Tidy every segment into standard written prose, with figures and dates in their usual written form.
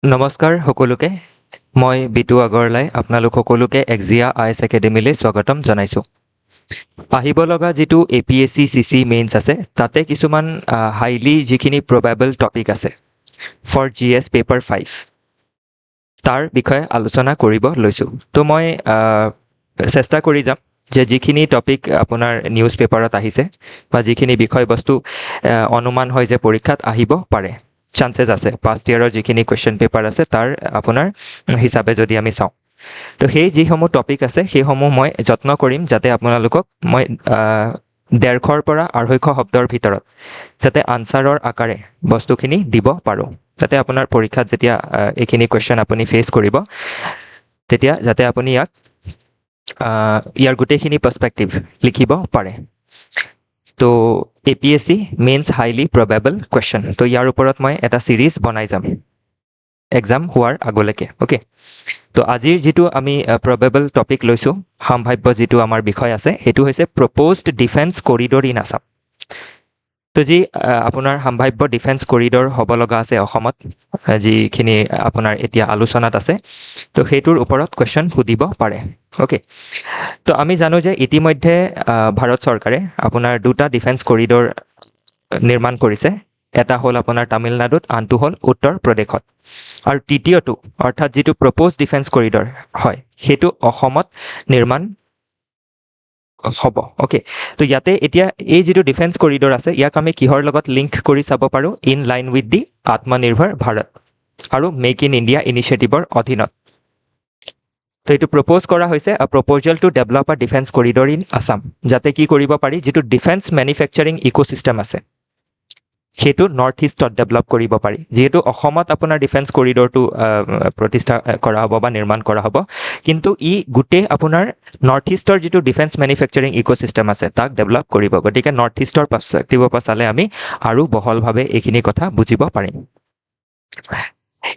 নমস্কাৰ সকলোকে মই বিটু আগৰলাই আপোনালোক সকলোকে এক্সিয়া আইএছ একাডেমীলৈ স্বাগতম জনাইছোঁ আহিব লগা যিটো APSC CC মেইনছ আছে তাতে কিছুমান হাইলি যিখিনি প্ৰবেবল টপিক আছে ফৰ GS পেপাৰ 5 তাৰ বিষয়ে আলোচনা কৰিব লৈছোঁ তো মই চেষ্টা কৰি যাম যে যিখিনি টপিক আপোনাৰ নিউজ পেপাৰত আহিছে বা যিখিনি বিষয়বস্তু অনুমান হয় যে পৰীক্ষাত আহিব পাৰে চান্সেছ আছে পাষ্ট ইয়াৰৰ যিখিনি কুৱেশ্যন পেপাৰ আছে তাৰ আপোনাৰ হিচাপে যদি আমি চাওঁ তো সেই যিসমূহ টপিক আছে সেইসমূহ মই যত্ন কৰিম যাতে আপোনালোকক মই 150 পৰা 250 শব্দৰ ভিতৰত যাতে আনচাৰৰ আকাৰে বস্তুখিনি দিব পাৰোঁ যাতে আপোনাৰ পৰীক্ষাত যেতিয়া এইখিনি কুৱেশ্যন আপুনি ফেচ কৰিব তেতিয়া যাতে আপুনি ইয়াৰ গোটেইখিনি পাৰ্সপেক্টিভ লিখিব পাৰে তো APSC mains highly probable question তো ইয়াৰ ওপৰত মই এটা সিৰিজ বনাই যাম এক্সাম হোৱাৰ আগলৈকে ওকে তো আজিৰ যিটো আমি প্ৰবেবল টপিক লৈছোঁ সম্ভাৱ্য যিটো আমাৰ বিষয় আছে সেইটো হৈছে প্ৰপ'জড ডিফেন্স কৰিডৰ ইন আছাম তো যি আপোনাৰ সম্ভাৱ্য ডিফেন্স কৰিডৰ হ'ব লগা আছে অসমত যিখিনি আপোনাৰ এতিয়া আলোচনাত আছে তো সেইটোৰ ওপৰত কুৱেশ্যন সুধিব পাৰে ওকে তো আমি জানো যে ইতিমধ্যে ভাৰত চৰকাৰে আপোনাৰ দুটা ডিফেন্স কৰিডৰ নিৰ্মাণ কৰিছে এটা হ'ল আপোনাৰ তামিলনাডুত আনটো হ'ল উত্তৰ প্ৰদেশত আৰু তৃতীয়টো অৰ্থাৎ যিটো প্ৰপ'জ ডিফেন্স কৰিডৰ হয় সেইটো অসমত নিৰ্মাণ হ'ব ওকে তো ইয়াতে এতিয়া এই যিটো ডিফেন্স কৰিডৰ আছে ইয়াক আমি কিহৰ লগত লিংক কৰি চাব পাৰোঁ ইন লাইন উইথ দি আত্মনিৰ্ভৰ ভাৰত আৰু মেক ইন ইণ্ডিয়া ইনিচিয়েটিভৰ অধীনত তো এইটো প্ৰপ'জ কৰা হৈছে proposal to develop a defence corridor in Assam যাতে কি কৰিব পাৰি যিটো ডিফেন্স মেনুফেকচাৰিং ইক'চিষ্টেম আছে সেইটো নৰ্থ ইষ্টত ডেভেলপ কৰিব পাৰি যিহেতু অসমত আপোনাৰ ডিফেন্স কৰিডৰটো প্ৰতিষ্ঠা কৰা হ'ব বা নিৰ্মাণ কৰা হ'ব কিন্তু ই গোটেই আপোনাৰ নৰ্থ ইষ্টৰ যিটো ডিফেন্স মেনুফেকচাৰিং ইক'চিষ্টেম আছে তাক ডেভেলপ কৰিব গতিকে নৰ্থ ইষ্টৰ পাৰ্সপেক্টিভৰ পৰা চালে আমি আৰু বহলভাৱে এইখিনি কথা বুজিব পাৰিম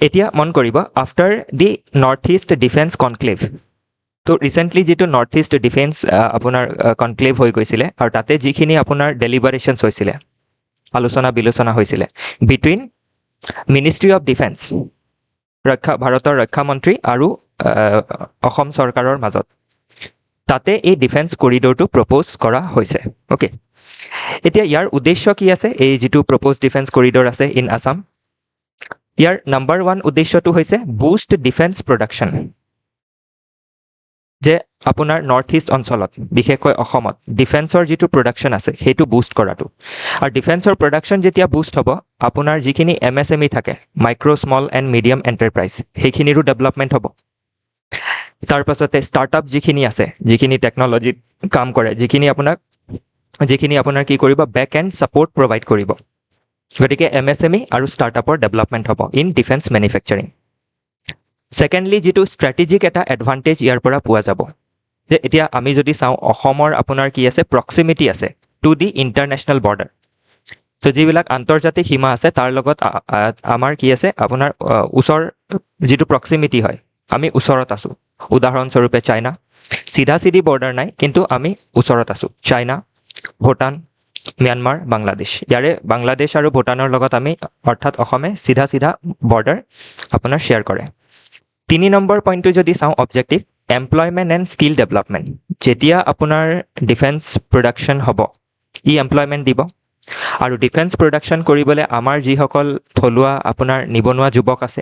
এতিয়া মন কৰিব আফটাৰ দি নৰ্থ ইষ্ট ডিফেন্স কনক্লেভ তো ৰিচেণ্টলি যিটো নৰ্থ ইষ্ট ডিফেন্স আপোনাৰ কনক্লেভ হৈ গৈছিলে আৰু তাতে যিখিনি আপোনাৰ ডেলিভাৰেশ্যনছ হৈছিলে আলোচনা বিলোচনা হৈছিলে বিটুইন মিনিষ্ট্ৰী অফ ডিফেন্স ভাৰতৰ ৰক্ষা মন্ত্ৰী আৰু অসম চৰকাৰৰ মাজত তাতে এই ডিফেন্স কৰিডৰটো প্ৰপ'জ কৰা হৈছে ওকে এতিয়া ইয়াৰ উদ্দেশ্য কি আছে এই যিটো প্ৰপ'জ ডিফেন্স কৰিডৰ আছে ইন আছাম ইয়াৰ নাম্বাৰ 1 উদ্দেশ্যটো হৈছে বুষ্ট ডিফেন্স প্ৰডাকশ্যন যে আপোনাৰ নৰ্থ ইষ্ট অঞ্চলত বিশেষকৈ অসমত ডিফেন্সৰ যিটো প্ৰডাকশ্যন আছে সেইটো বুষ্ট কৰাটো আৰু ডিফেন্সৰ প্ৰডাকশ্যন যেতিয়া বুষ্ট হ'ব আপোনাৰ যিখিনি MSME থাকে micro' small and medium enterprise সেইখিনিৰো ডেভেলপমেণ্ট হ'ব তাৰ পাছতে ষ্টাৰ্টআপ যিখিনি আছে যিখিনি টেকন'লজিত কাম কৰে যিখিনি আপোনাৰ কি কৰিব বেক এণ্ড ছাপৰ্ট প্ৰভাইড কৰিব গতিকে MSME আৰু ষ্টাৰ্টআপৰ ডেভেলপমেণ্ট হ'ব ইন ডিফেন্স মেনুফেকচাৰিং ছেকেণ্ডলি যিটো ষ্ট্ৰেটেজিক এটা এডভান্টেজ ইয়াৰ পৰা পোৱা যাব যে এতিয়া আমি যদি চাওঁ অসমৰ আপোনাৰ কি আছে প্ৰক্সিমিটি আছে টু দি ইণ্টাৰনেশ্যনেল বৰ্ডাৰ তো যিবিলাক আন্তৰ্জাতিক সীমা আছে তাৰ লগত আমাৰ কি আছে আপোনাৰ ওচৰ যিটো প্ৰক্সিমিটি হয় আমি ওচৰত আছোঁ উদাহৰণস্বৰূপে চাইনা চিধি বৰ্ডাৰ নাই কিন্তু আমি ওচৰত আছোঁ চাইনা ভূটান ম্যানমাৰ বাংলাদেশ ইয়াৰে বাংলাদেশ আৰু ভূটানৰ লগত আমি অৰ্থাৎ অসমে চিধা বৰ্ডাৰ আপোনাৰ শ্বেয়াৰ কৰে 3 নম্বৰ পইণ্টটো যদি চাওঁ objective employment and skill development যেতিয়া আপোনাৰ ডিফেন্স প্ৰডাকশ্যন হ'ব ই এমপ্লয়মেণ্ট দিব আৰু ডিফেন্স প্ৰডাকশ্যন কৰিবলৈ আমাৰ যিসকল থলুৱা আপোনাৰ নিবনুৱা যুৱক আছে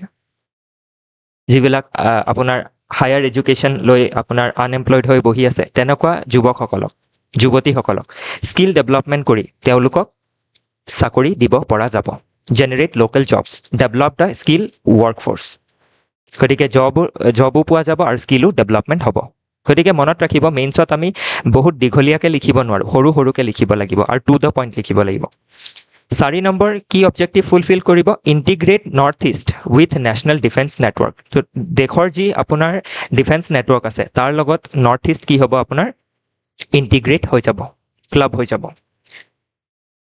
যিবিলাক আপোনাৰ হায়াৰ এডুকেশ্যন লৈ আপোনাৰ আনএমপ্লয়ড হৈ বহি আছে তেনেকুৱা যুৱতীসকলক স্কিল ডেভেলপমেণ্ট কৰি তেওঁলোকক চাকৰি দিব পৰা যাব generate local jobs develop the skill workforce গতিকে জবো পোৱা যাব আৰু স্কিলো ডেভেলপমেণ্ট হ'ব গতিকে মনত ৰাখিব মেইনছত আমি বহুত দীঘলীয়াকৈ লিখিব নোৱাৰোঁ সৰুকৈ লিখিব লাগিব আৰু টু দ্য পইণ্ট লিখিব লাগিব 4 নম্বৰ কি অবজেক্টিভ ফুলফিল কৰিব integrate north east with national defence network তো দেশৰ যি আপোনাৰ ডিফেন্স নেটৱৰ্ক আছে তাৰ লগত নৰ্থ ইষ্ট কি হ'ব আপোনাৰ ইণ্টিগ্ৰেট হৈ যাব ক্লাব হৈ যাব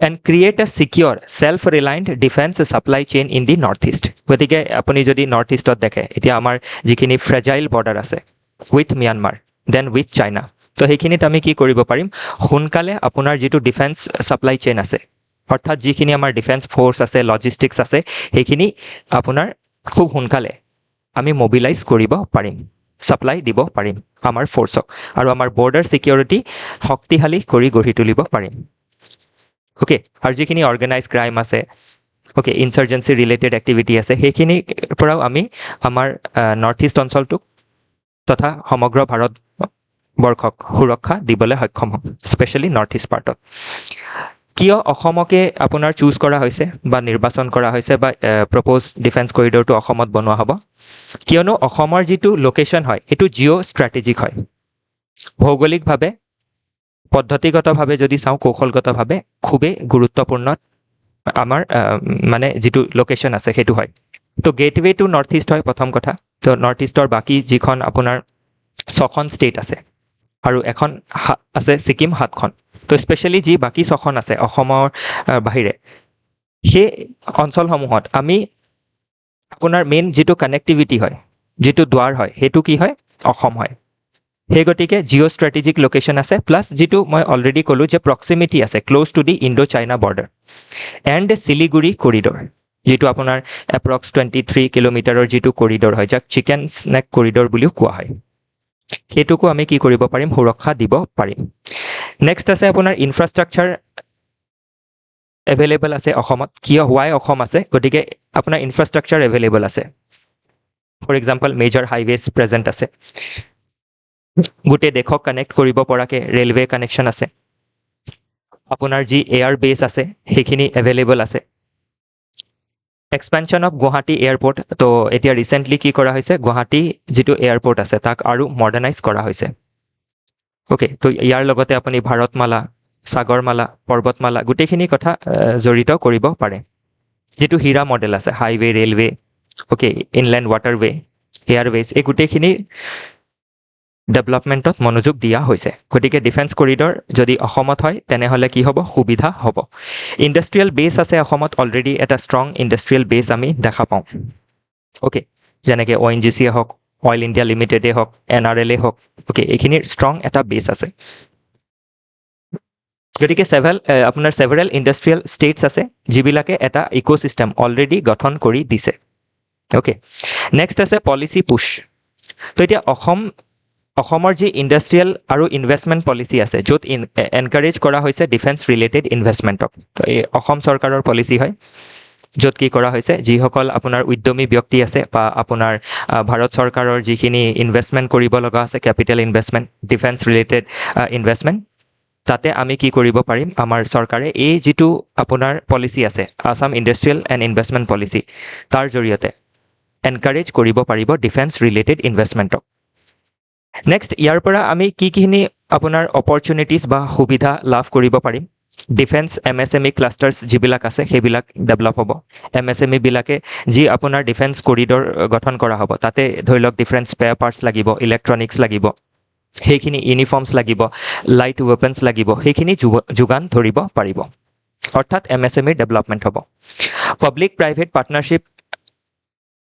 and create a secure self reliant defence supply chain in the North East গতিকে আপুনি যদি নৰ্থ ইষ্টত দেখে এতিয়া আমাৰ যিখিনি ফ্ৰেজাইল বৰ্ডাৰ আছে with Myanmar then with China তো সেইখিনিত আমি কি কৰিব পাৰিম সোনকালে আপোনাৰ যিটো ডিফেন্স ছাপ্লাই চেইন আছে অৰ্থাৎ যিখিনি আমাৰ ডিফেন্স ফ'ৰ্চ আছে লজিষ্টিক্স আছে সেইখিনি আপোনাৰ খুব সোনকালে আমি মোবিলাইজ কৰিব পাৰিম, ছাপ্লাই দিব পাৰিম আমাৰ ফ'ৰ্চক, আৰু আমাৰ বৰ্ডাৰ ছিকিউৰিটি শক্তিশালী কৰি গঢ়ি তুলিব পাৰিম। অ'কে, আৰু যিখিনি অৰ্গেনাইজ ক্ৰাইম আছে, অ'কে, ইনচাৰ্জেঞ্চি ৰিলেটেড এক্টিভিটি আছে, সেইখিনিৰ পৰাও আমি আমাৰ নৰ্থ ইষ্ট অঞ্চলটোক তথা সমগ্ৰ ভাৰতবৰ্ষক সুৰক্ষা দিবলৈ সক্ষম হ'ম, স্পেচিয়েলি নৰ্থ ইষ্ট পাৰ্টত। কিয় অসমকে আপোনাৰ চুজ কৰা হৈছে বা নিৰ্বাচন কৰা হৈছে বা প্ৰপ'জ ডিফেন্স কৰিডৰটো অসমত বনোৱা হ'ব? কিয়নো অসমৰ যিটো লোকেশ্যন হয় এইটো জিঅ' ষ্ট্ৰেটেজিক হয়। ভৌগোলিকভাৱে, পদ্ধতিগতভাৱে যদি চাওঁ, কৌশলগতভাৱে খুবেই গুৰুত্বপূৰ্ণ আমাৰ মানে যিটো লোকেশ্যন আছে সেইটো হয়। তো গেটৱে টু নৰ্থ ইষ্ট হয় প্ৰথম কথা। তো নৰ্থ ইষ্টৰ বাকী যিখন আপোনাৰ 6খন ষ্টেট আছে আৰু এখন আছে ছিকিম 7খন, তো স্পেচিয়েলি যি বাকী 6খন আছে অসমৰ বাহিৰে, সেই অঞ্চলসমূহত আমি আপোনাৰ মেইন যিটো কানেক্টিভিটি হয়, যিটো দুৱাৰ হয়, সেইটো কি হয়? অসম হয়। সেই গতিকে জিঅ' ষ্ট্ৰেটেজিক লোকেশ্যন আছে, প্লাছ যিটো মই অলৰেডি ক'লোঁ যে প্ৰক্সিমিটি আছে close to the Indo China border and Siliguri corridor, যিটো আপোনাৰ এপ্ৰক্স 23 কিলোমিটাৰৰ যিটো কৰিডৰ হয়, যাক চিকেন স্নেক কৰিডৰ বুলিও কোৱা হয়। সেইটোকো আমি কি কৰিব পাৰিম? সুৰক্ষা দিব পাৰিম। নেক্সট আছে আপোনাৰ ইনফ্ৰাষ্ট্ৰাকচাৰ এভেইলেবল আছে অসমত। কিয় হোৱাই অসম আছে? গতিকে আপোনাৰ ইনফ্ৰাষ্ট্ৰাকচাৰ এভেইলেবল আছে। For example major highways present আছে, গোটেই দেশক কানেক্ট কৰিব পৰাকৈ ৰেলৱে কানেকশ্যন আছে, আপোনাৰ যি এয়াৰ বেছ আছে সেইখিনি এভেইলেবল আছে। এক্সপেনশ্যন অফ গুৱাহাটী এয়াৰপৰ্ট, তো এতিয়া ৰিচেণ্টলি কি কৰা হৈছে? গুৱাহাটী যিটো এয়াৰপৰ্ট আছে তাক আৰু মডাৰ্ণাইজ কৰা হৈছে। অ'কে, তো ইয়াৰ লগতে আপুনি ভাৰতমালা, সাগৰমালা, পৰ্বতমালা গোটেইখিনি কথা জড়িত কৰিব পাৰে। যিটো হীৰা মডেল আছে, highway, railway, okay, inland waterway, Airways, এই গোটেইখিনি ডেভেলপমেণ্টত মনোযোগ দিয়া হৈছে। গতিকে ডিফেন্স কৰিডৰ যদি অসমত হয় তেনেহ'লে কি হ'ব? সুবিধা হ'ব। ইণ্ডাষ্ট্ৰিয়েল বেছ আছে অসমত, অলৰেডি এটা ষ্ট্ৰং ইণ্ডাষ্ট্ৰিয়েল বেছ আমি দেখা পাওঁ। অ'কে, যেনেকৈ ONGC হওক, অইল ইণ্ডিয়া লিমিটেডেই হওক, NRL হওক, অ'কে, এইখিনিৰ ষ্ট্ৰং এটা বেছ আছে। গতিকে আপোনাৰ ছেভাৰেল ইণ্ডাষ্ট্ৰিয়েল ষ্টেটছ আছে যিবিলাকে এটা ইক'ছিষ্টেম অলৰেডি গঠন কৰি দিছে। অ'কে, নেক্সট আছে পলিচি পুছ। তো এতিয়া অসমৰ যি ইণ্ডাষ্ট্ৰিয়েল আৰু ইনভেষ্টমেণ্ট পলিচি আছে, য'ত এনকাৰেজ কৰা হৈছে ডিফেন্স ৰিলেটেড ইনভেষ্টমেণ্টক। তো এই অসম চৰকাৰৰ পলিচি হয়, য'ত কি কৰা হৈছে, যিসকল আপোনাৰ উদ্যমী ব্যক্তি আছে বা আপোনাৰ ভাৰত চৰকাৰৰ যিখিনি ইনভেষ্টমেণ্ট কৰিব লগা আছে, capital investment, defence related investment, তাতে আমি কি কৰিব পাৰিম? আমাৰ চৰকাৰে এই যিটো আপোনাৰ পলিচি আছে, Assam industrial and investment policy, তাৰ জৰিয়তে এনকাৰেজ কৰিব পাৰিব ডিফেন্স ৰিলেটেড ইনভেষ্টমেণ্টক। নেক্সট, ইয়াৰ পৰা আমি কিখিনি আপোনাৰ অপৰচুনিটিজ বা সুবিধা লাভ কৰিব পাৰিম? ডিফেন্স MSME ক্লাষ্টাৰ্ছ যিবিলাক আছে সেইবিলাক ডেভেলপ হ'ব। MSMEবিলাকে যি আপোনাৰ ডিফেন্স কৰিডৰ গঠন কৰা হ'ব, তাতে ধৰি লওক ডিফেন্স স্পেয়াৰ পাৰ্টছ লাগিব, ইলেক্ট্ৰনিক্স লাগিব, সেইখিনি ইউনিফৰ্মছ লাগিব, লাইট ৱেপনছ লাগিব, সেইখিনি যোগান ধৰিব পাৰিব। অৰ্থাৎ MSMEৰ ডেভেলপমেণ্ট হ'ব। পাব্লিক প্ৰাইভেট পাৰ্টনাৰশ্বিপ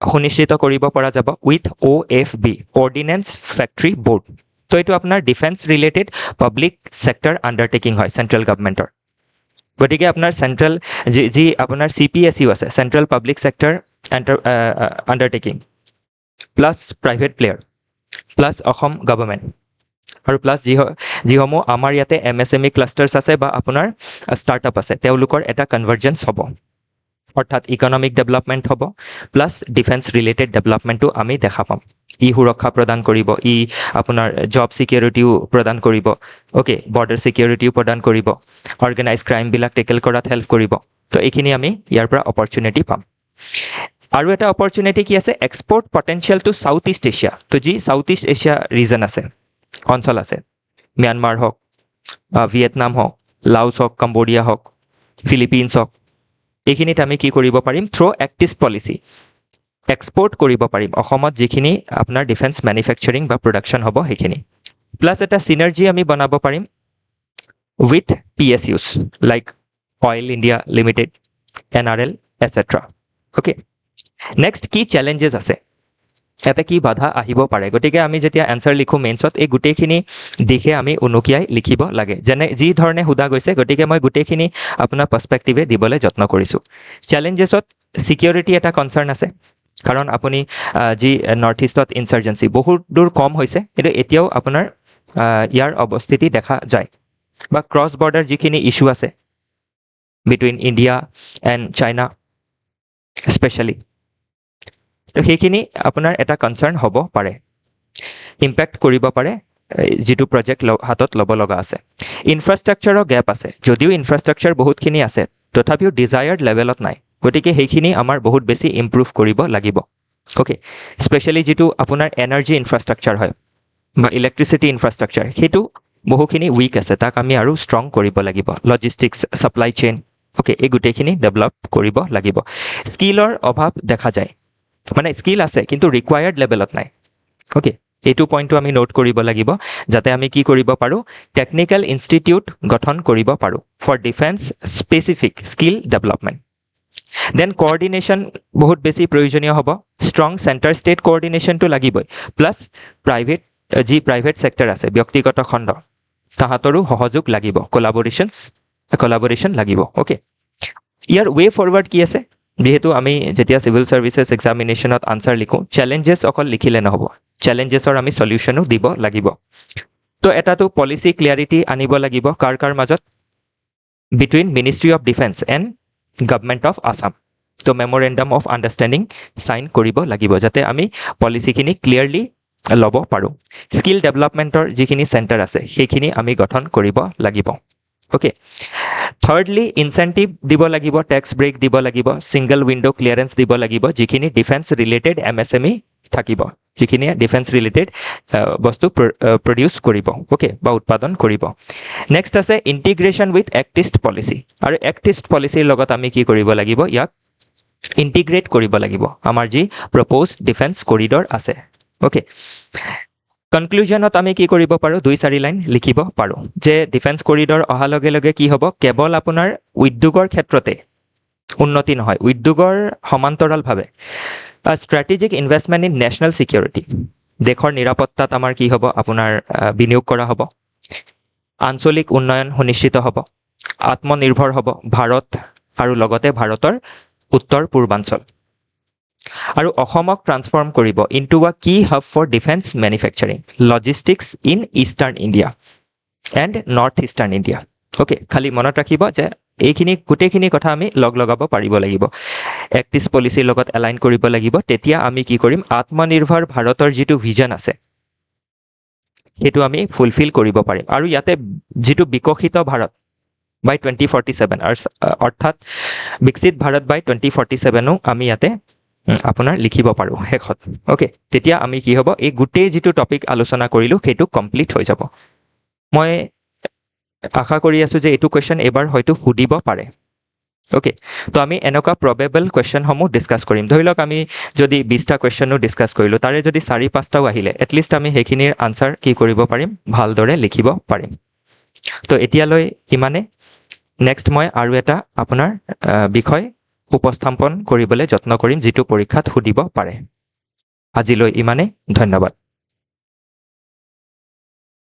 সুনিশ্চিত কৰিব পৰা যাব with OFB, ordinance factory board. তো এইটো আপোনাৰ defence related public sector undertaking হয় চেণ্ট্ৰেল গভৰ্ণমেণ্টৰ। গতিকে আপোনাৰ চেণ্ট্ৰেল যি আপোনাৰ CPSU আছে, central public sector undertaking, plus private player, plus Assam government, আৰু প্লাছ যিসমূহ আমাৰ ইয়াতে MSME ক্লাষ্টাৰ্ছ আছে বা আপোনাৰ ষ্টাৰ্টআপ আছে, তেওঁলোকৰ এটা কনভাৰ্জেঞ্চ হ'ব। অৰ্থাৎ ইকনমিক ডেভেলপমেণ্ট হ'ব, প্লাছ ডিফেন্স ৰিলেটেড ডেভেলপমেণ্টো আমি দেখা পাম। ই সুৰক্ষা প্ৰদান কৰিব, ই আপোনাৰ জব ছিকিউৰিটিও প্ৰদান কৰিব, অ'কে, বৰ্ডাৰ ছিকিউৰিটিও প্ৰদান কৰিব, অৰ্গেনাইজ ক্ৰাইমবিলাক টেকেল কৰাত হেল্প কৰিব। তো এইখিনি আমি ইয়াৰ পৰা অপৰচুনিটি পাম। আৰু এটা অপৰচুনিটি কি আছে? Export potential to south east Asia. তো যি চাউথ ইষ্ট এছিয়া ৰিজন আছে, অঞ্চল আছে, ম্যানমাৰ হওক, ভিয়েটনাম হওক, লাওছ হওক, কম্বোডিয়া হওক, ফিলিপিনছ হওক, এইখিনিত আমি কি কৰিব পাৰিম? Through act east policy export কৰিব পাৰিম অসমত যিখিনি আপোনাৰ ডিফেন্স মেনুফেকচাৰিং বা প্ৰডাকশ্যন হ'ব সেইখিনি। প্লাছ এটা চিনাৰ্জি আমি বনাব পাৰিম with PSUs like oil India limited, NRL, etc. Okay, next কি চেলেঞ্জেছ আছে, ইয়াতে কি বাধা আহিব পাৰে? গতিকে আমি যেতিয়া এনচাৰ লিখোঁ মেইনছত, এই গোটেইখিনি দিশে আমি উনুকিয়াই লিখিব লাগে, যি ধৰণে সোধা গৈছে। গতিকে মই গোটেইখিনি আপোনাৰ পাৰ্চপেক্টিভে দিবলৈ যত্ন কৰিছোঁ। চেলেঞ্জেছত ছিকিউৰিটি এটা কনচাৰ্ণ আছে, কাৰণ আপুনি যি নৰ্থ ইষ্টত ইনচাৰ্জেঞ্চি বহুত দূৰ কম হৈছে, কিন্তু এতিয়াও আপোনাৰ ইয়াৰ অৱস্থিতি দেখা যায়। বা ক্ৰছ বৰ্ডাৰ যিখিনি ইছ্যু আছে between India and China specially, তো সেইখিনি আপোনাৰ এটা কনচাৰ্ণ হ'ব পাৰে, ইম্পেক্ট কৰিব পাৰে যিটো প্ৰজেক্ট হাতত ল'ব লগা আছে। ইনফ্ৰাষ্ট্ৰাকচাৰৰ গেপ আছে, যদিও ইনফ্ৰাষ্ট্ৰাকচাৰ বহুতখিনি আছে তথাপিও ডিজায়াৰ্ড লেভেলত নাই, গতিকে সেইখিনি আমাৰ বহুত বেছি ইম্প্ৰুভ কৰিব লাগিব। অ'কে, স্পেচিয়েলি যিটো আপোনাৰ এনাৰ্জি ইনফ্ৰাষ্ট্ৰাকচাৰ হয় বা ইলেক্ট্ৰিচিটি ইনফ্ৰাষ্ট্ৰাকচাৰ, সেইটো বহুখিনি উইক আছে, তাক আমি আৰু ষ্ট্ৰং কৰিব লাগিব। লজিষ্টিক্স, ছাপ্লাই চেইন, অ'কে, এই গোটেইখিনি ডেভেলপ কৰিব লাগিব। স্কিলৰ অভাৱ দেখা যায়, মানে স্কিল আছে কিন্তু ৰিকুৱায়াৰ্ড লেভেলত নাই। অ'কে, এইটো পইণ্টটো আমি নোট কৰিব লাগিব, যাতে আমি কি কৰিব পাৰোঁ, টেকনিকেল ইনষ্টিটিউট গঠন কৰিব পাৰোঁ for defence specific skill development. Then coordination বহুত বেছি প্ৰয়োজনীয় হ'ব। ষ্ট্ৰং চেণ্টাৰ ষ্টেট কোঅৰ্ডিনেশ্যনটো লাগিবই, প্লাছ যি প্ৰাইভেট ছেক্টৰ আছে, ব্যক্তিগত খণ্ড, তাহাঁতৰো সহযোগ লাগিব, কলাবৰেশ্যন লাগিব। অ'কে, ইয়াৰ ৱে ফৰৱাৰ্ড কি আছে? যিহেতু আমি যেতিয়া চিভিল ছাৰ্ভিচেছ এক্সামিনেশ্যনত আনচাৰ লিখোঁ, চেলেঞ্জেছ অকল লিখিলে নহ'ব, চেলেঞ্জেছৰ আমি চলিউশ্যনো দিব লাগিব। তো এটাটো পলিচি ক্লিয়াৰিটি আনিব লাগিব কাৰ মাজত, between ministry of defence and government of Assam. তো মেমৰেণ্ডাম অফ আণ্ডাৰষ্টেণ্ডিং চাইন কৰিব লাগিব, যাতে আমি পলিচিখিনি ক্লিয়াৰলি ল'ব পাৰোঁ। স্কিল ডেভেলপমেণ্টৰ যিখিনি চেণ্টাৰ আছে সেইখিনি আমি গঠন কৰিব লাগিব। অ'কে, থাৰ্ডলি ইনচেণ্টিভ দিব লাগিব, টেক্স ব্ৰেক দিব লাগিব, ছিংগল উইণ্ড' ক্লিয়াৰেঞ্চ দিব লাগিব, যিখিনি ডিফেন্স ৰিলেটেড MSME থাকিব, যিখিনিয়ে ডিফেন্স ৰিলেটেড বস্তু প্ৰডিউচ কৰিব, অ'কে, বা উৎপাদন কৰিব। নেক্সট আছে integration with act east policy. আৰু এক্ট ইষ্ট পলিচিৰ লগত আমি কি কৰিব লাগিব, ইয়াক ইণ্টিগ্ৰেট কৰিব লাগিব আমাৰ যি প্ৰপ'জ ডিফেন্স কৰিডৰ আছে। অ'কে, কনক্লুজনত আমি কি কৰিব পাৰোঁ, 2-4 লাইন লিখিব পাৰোঁ যে ডিফেন্স কৰিডৰ অহাৰ লগে লগে কি হ'ব, কেৱল আপোনাৰ উদ্যোগৰ ক্ষেত্ৰতে উন্নতি নহয়, উদ্যোগৰ সমান্তৰালভাৱে strategic investment in national security, দেশৰ নিৰাপত্তাত আমাৰ কি হ'ব, আপোনাৰ বিনিয়োগ কৰা হ'ব, আঞ্চলিক উন্নয়ন সুনিশ্চিত হ'ব, আত্মনিৰ্ভৰ হ'ব ভাৰত আৰু লগতে ভাৰতৰ উত্তৰ পূৰ্বাঞ্চল, আৰু অসমক ট্ৰান্সফৰ্ম কৰিব into a key hub for defence manufacturing, logistics in eastern India and north eastern India. Okay, খালি মনত ৰাখিব যে এইখিনি গোটেইখিনি কথা আমি লগাব পাৰিব লাগিব, এক্ট ইষ্ট পলিচিৰ লগত এলাইন কৰিব লাগিব। তেতিয়া আমি কি কৰিম, আত্মনিৰ্ভৰ ভাৰতৰ যিটো ভিজন আছে সেইটো আমি ফুলফিল কৰিব পাৰিম। আৰু ইয়াতে যিটো বিকশিত ভাৰত বাই 2047 অৰ্থাৎ বিকশিত ভাৰত বাই 2047ও আমি ইয়াতে আপোনাৰ লিখিব পাৰোঁ শেষত। অ'কে, তেতিয়া আমি কি হ'ব, এই গোটেই যিটো টপিক আলোচনা কৰিলোঁ সেইটো কমপ্লিট হৈ যাব। মই আশা কৰি আছোঁ যে এইটো কুৱেশ্যন এইবাৰ হয়তো সুধিব পাৰে। অ'কে, তো আমি এনেকুৱা প্ৰবেবল কুৱেশ্যনসমূহ ডিছকাছ কৰিম। ধৰি লওক আমি যদি 20টা কুৱেশ্যনো ডিছকাছ কৰিলোঁ, তাৰে যদি 4-5টাও আহিলে, এটলিষ্ট আমি সেইখিনিৰ আনচাৰ কি কৰিব পাৰিম, ভালদৰে লিখিব পাৰিম। তো এতিয়ালৈ ইমানে। নেক্সট মই আৰু এটা আপোনাৰ বিষয় উপস্থাপন কৰিবলৈ যত্ন কৰিম, যিটো পৰীক্ষাত সুধিব পাৰে। আজিলৈ ইমানে, ধন্যবাদ।